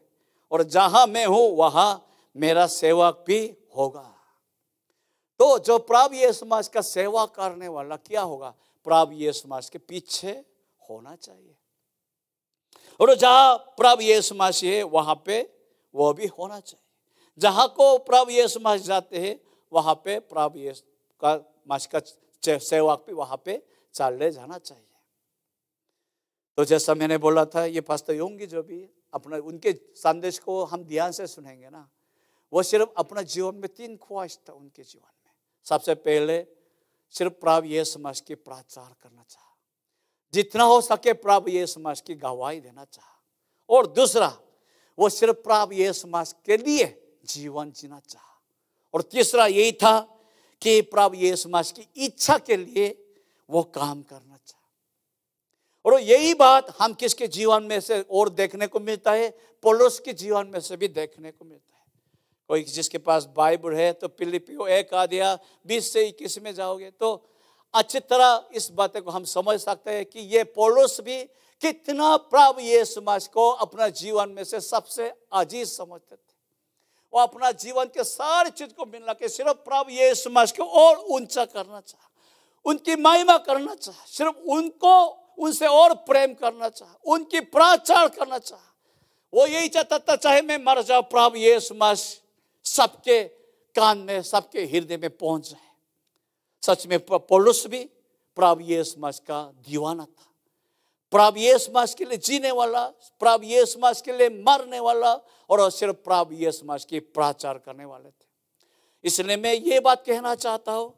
और जहां मैं हूं वहां मेरा सेवक भी होगा। तो जो प्रभु यीशु मसीह का सेवा करने वाला क्या होगा? प्रभु यीशु मसीह के पीछे होना चाहिए। और जहां प्रभु यीशु मसीह है वहां पे वो भी होना चाहिए। जहां को प्रभु यीशु मसीह जाते हैं वहां पे प्रभु यीशु का मसीह का सेवक भी वहां पे चले जाना चाहिए। तो जैसा मैंने बोला था, ये पास्टर योंगी जो भी अपना उनके संदेश को हम ध्यान से सुनेंगे ना, वो सिर्फ अपना जीवन में 3 ख्वाहिश था उनके जीवन में। सबसे पहले सिर्फ प्रभु यीशु मसीह की प्रचार करना चाहा, जितना हो सके प्रभु यीशु मसीह की गवाही देना चाहा। और दूसरा, वो सिर्फ प्रभु यीशु मसीह के लिए जीवन जीना चाहा। और तीसरा यही था कि प्रभु यीशु मसीह की इच्छा के लिए वो काम करना चाहा। और यही बात हम किसके जीवन में से और देखने को मिलता है? पौलुस के जीवन में से भी देखने को मिलता है। कोई जिसके पास बाइबल है तो फिलिपियों 1 अध्याय 20 से 21 में जाओगे तो अच्छी तरह इस बात को हम समझ सकते हैं कि ये पौलुस भी कितना प्रभु यीशु मसीह को अपना जीवन में से सबसे अजीज समझते थे। वो अपना जीवन के सारी चीज को मिला के सिर्फ प्रभु यीशु मसीह को और ऊंचा करना चाहा, उनकी महिमा करना चाहा, सिर्फ उनको उनसे और प्रेम करना चाहा, उनकी प्रचार करना चाहा। वो यही चाहता था चाहे मैं मर जाऊं, प्रभु यीशु मसीह सबके कान में, सबके हृदय में पहुंच जाए। सच में पौलुस भी प्रभु यीशु मसीह का दीवाना था, प्रभु यीशु मसीह के लिए जीने वाला, प्रभु यीशु मसीह के लिए मरने वाला और सिर्फ प्रभु यीशु मसीह की प्रचार करने वाले थे। इसलिए मैं ये बात कहना चाहता हूं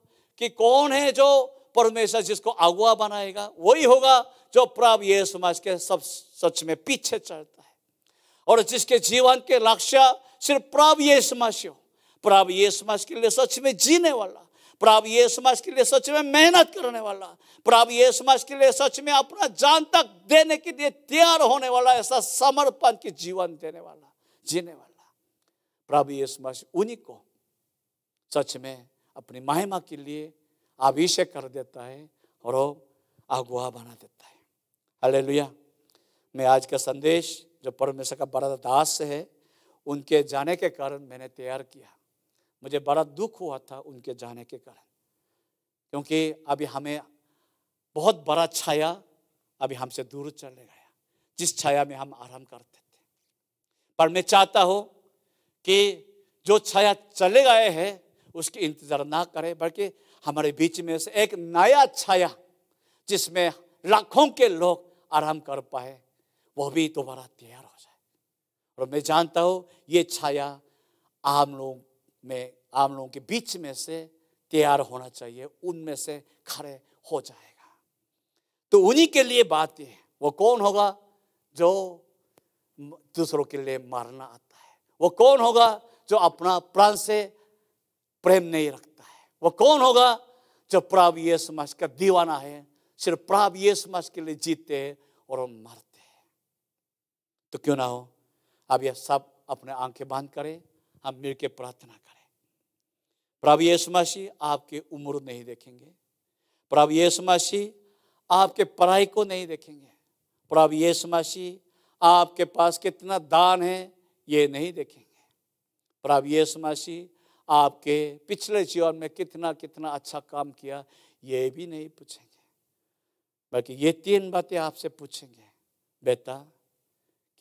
कि कौन है जो परमेश्वर जिसको अगुआ बनाएगा? वही होगा जो प्रभु यीशु मसीह के सब सच में पीछे चलता है और जिसके जीवन के लक्ष्य सिर्फ प्रभु यीशु मसीह हो, प्रभु यीशु मसीह के लिए सच में जीने वाला, प्रभु यीशु मसीह के लिए सच में मेहनत करने वाला, प्रभु यीशु मसीह के लिए सच में अपना जान तक देने के लिए तैयार होने वाला, ऐसा समर्पण के जीवन देने वाला, जीने वाला प्रभु यीशु मसीह उन्हीं को सच में अपनी महिमा के लिए अभिषेक कर देता है और अगुआ बना देता है। हालेलुया। मैं आज का संदेश जो परमेश्वर का बड़ा दास है उनके जाने के कारण मैंने तैयार किया। मुझे बड़ा दुख हुआ था उनके जाने के कारण, क्योंकि अभी हमें बहुत बड़ा छाया अभी हमसे दूर चले गया, जिस छाया में हम आराम करते थे। पर मैं चाहता हूं कि जो छाया चले गए हैं उसकी इंतजार ना करें, बल्कि हमारे बीच में से एक नया छाया जिसमें लाखों के लोग आराम कर पाए वो भी दोबारा तैयार हो जाए। और मैं जानता हूं ये छाया आम लोगों के बीच में से तैयार होना चाहिए, उनमें से खड़े हो जाएगा। तो उन्हीं के लिए बात है। वो कौन होगा? जो दूसरों के लिए मारना आता है। वो कौन होगा? जो अपना प्राण से प्रेम नहीं रखता है। वो कौन होगा? जो प्रभु यीशु मसीह का दीवाना है, सिर्फ प्रभु यीशु मसीह के लिए जीते हैं और मरते हैं। तो क्यों ना हो अब ये सब अपने आंखें बंद करें, हम मिलकर प्रार्थना करें। प्रभु यीशु मसीह आपकी उम्र नहीं देखेंगे, प्रभु यीशु मसीह आपके पढ़ाई को नहीं देखेंगे, प्रभु यीशु मसीह आपके पास कितना दान है ये नहीं देखेंगे, प्रभु यीशु मसीह आपके पिछले जीवन में कितना कितना अच्छा काम किया ये भी नहीं पूछेंगे, बल्कि ये 3 बातें आपसे पूछेंगे। बेटा,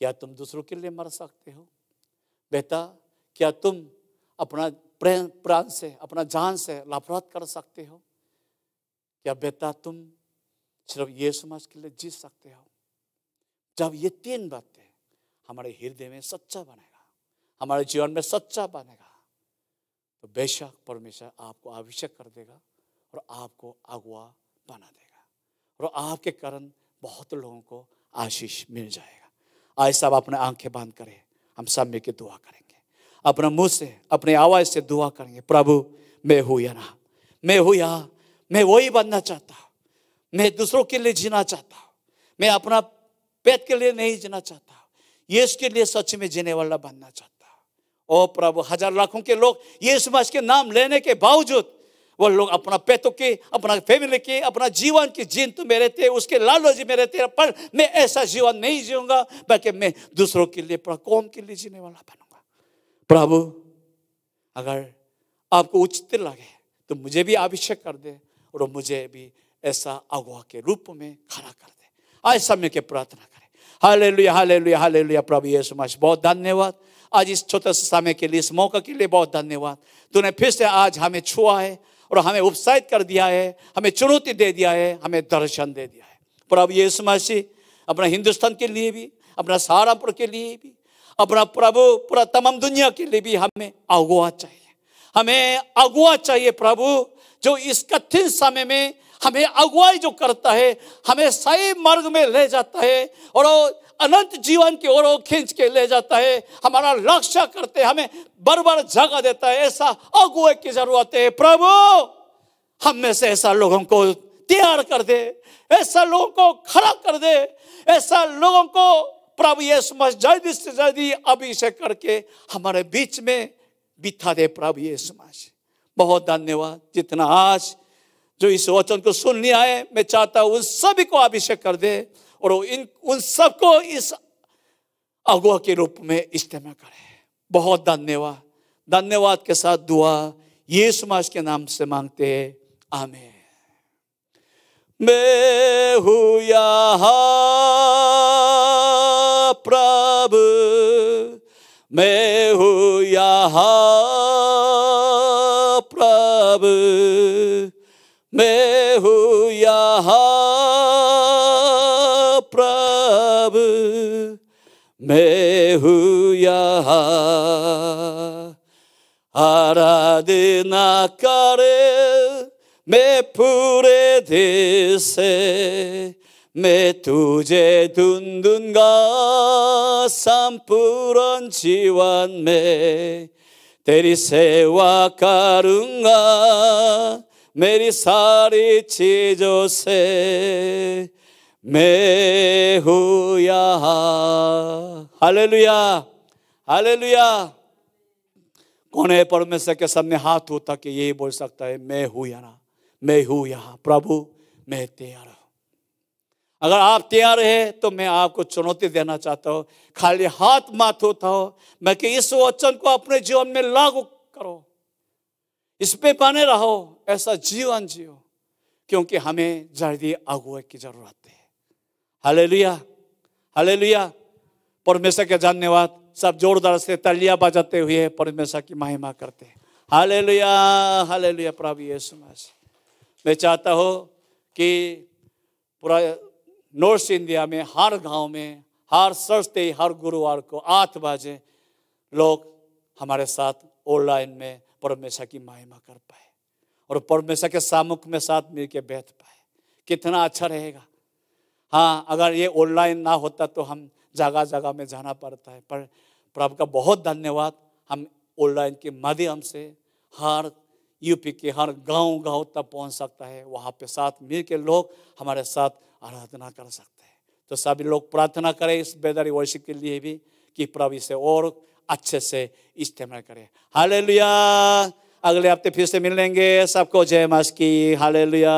क्या तुम दूसरों के लिए मर सकते हो? बेटा, क्या तुम अपना प्राण से, अपना जान से नफरत कर सकते हो? क्या बेटा तुम सिर्फ यीशु मसीह के लिए जी सकते हो? जब ये 3 बातें हमारे हृदय में सच्चा बनेगा, हमारे जीवन में सच्चा बनेगा, तो बेशक परमेश्वर आपको अभिषेक कर देगा और आपको अगुआ बना देगा और आपके कारण बहुत लोगों को आशीष मिल जाएगा। आज सब अपने आंखें बंद करें, हम सब मिलकर दुआ करेंगे, अपने मुंह से, अपने आवाज से दुआ करेंगे। प्रभु, मैं हूँ यहाँ, मैं हूँ यहाँ, मैं वही बनना चाहता हूँ, मैं दूसरों के लिए जीना चाहता हूँ, मैं अपना पेट के लिए नहीं जीना चाहता हूँ, यीशु के लिए सच में जीने वाला बनना चाहता हूँ। ओ प्रभु, 1000 लाखों के लोग यीशु मसीह के नाम लेने के बावजूद वो लोग अपना पेटों के, अपना फैमिली के, अपना जीवन की जिंदगी में रहते, उसके लालची में रहते, पर मैं ऐसा जीवन नहीं जीऊंगा, बल्कि मैं दूसरों के लिए, कौम के लिए जीने वाला बनूंगा। प्रभु, अगर आपको उचित लगे तो मुझे भी अभिषेक कर दे और मुझे भी ऐसा अगुआ के रूप में खड़ा कर दे। आज समय के प्रार्थना करें। Hallelujah, hallelujah, hallelujah. प्रभु यीशु मसीह, बहुत धन्यवाद आज इस छोटे से समय के लिए, इस मौका के लिए बहुत धन्यवाद। तूने फिर से आज हमें छुआ है और हमें उत्साहित कर दिया है, हमें चुनौती दे दिया है, हमें दर्शन दे दिया है। प्रभु यीशु मसीह, अपना हिंदुस्तान के लिए भी, अपना सहारनपुर के लिए भी, अपना प्रभु पूरा तमाम दुनिया के लिए भी हमें अगुआ चाहिए, हमें अगुआ चाहिए प्रभु, जो इस कठिन समय में हमें अगुवाई जो करता है, हमें सही मार्ग में ले जाता है और अनंत जीवन की ओर खींच के ले जाता है, हमारा लक्ष्य करते, हमें बराबर जगह देता है। ऐसा अगुवाई की जरूरत है प्रभु, हम में से ऐसा लोगों को तैयार कर दे, ऐसा लोगों को खड़ा कर दे, ऐसा लोगों को प्रभु यीशु मसीह जल्दी से जल्दी अभिषेक करके हमारे बीच में बिठा दे। प्रभु यीशु मसीह, बहुत धन्यवाद। जितना आज जो इस वचन को सुन लिया है, मैं चाहता हूं उन सभी को अभिषेक कर दे और उन सबको इस अगुआ के रूप में इस्तेमाल करे। बहुत धन्यवाद। धन्यवाद के साथ दुआ यीशु मसीह के नाम से मांगते हैं, आमीन। मैं हूँ यहाँ प्रभु, मैं हूँ यहाँ प्रभु, मैं हूँ यहाँ प्रभु, मैं हूँ यहाँ। आराधना करे मैं पूरे दिल से, मैं तुझे ढूंढूंगा संपूर्ण जीवन में, तेरी सेवा करूंगा मेरी सारी चीजों से, मैं हूँ यहाँ। Hallelujah, hallelujah. कौन है परमेश्वर के सामने हाथ उठा के यही बोल सकता है, मैं हूँ यहाँ, मैं हूँ यहाँ प्रभु, मैं तैयार हूँ। अगर आप तैयार है तो मैं आपको चुनौती देना चाहता हूँ, खाली हाथ मत उठाओ, मैं कि इस वचन को अपने जीवन में लागू करो, इस पे बने रहो, ऐसा जीवन जियो, क्योंकि हमें जल्दी अगुवाई की जरूरत है। Hallelujah, hallelujah. परमेश्वर के धन्यवाद। सब जोरदार से तालियां बजाते हुए परमेश्वर की महिमा करते हैं। Hallelujah, hallelujah. प्रभु यीशु मसीह, मैं चाहता हूँ कि पूरा नॉर्थ इंडिया में हर गांव में हर थर्सडे, हर गुरुवार को 8 बजे लोग हमारे साथ ऑनलाइन में परमेश्वर की महिमा कर पाए और परमेश्वर के सामुख में साथ मिलकर बैठ पाए। कितना अच्छा रहेगा। हाँ, अगर ये ऑनलाइन ना होता तो हम जगह जगह में जाना पड़ता है, पर प्रभु का बहुत धन्यवाद, हम ऑनलाइन के माध्यम से हर यूपी के हर गांव गांव तक पहुंच सकता है। वहाँ पे साथ मिल के लोग हमारे साथ आराधना कर सकते हैं। तो सभी लोग प्रार्थना करें इस बेदारी वर्षिप के लिए भी कि प्रभु इसे और अच्छे से इस्तेमाल करें। हालेलुया। अगले हफ्ते फिर से मिलेंगे। सबको जय मसीह की। हालेलुया।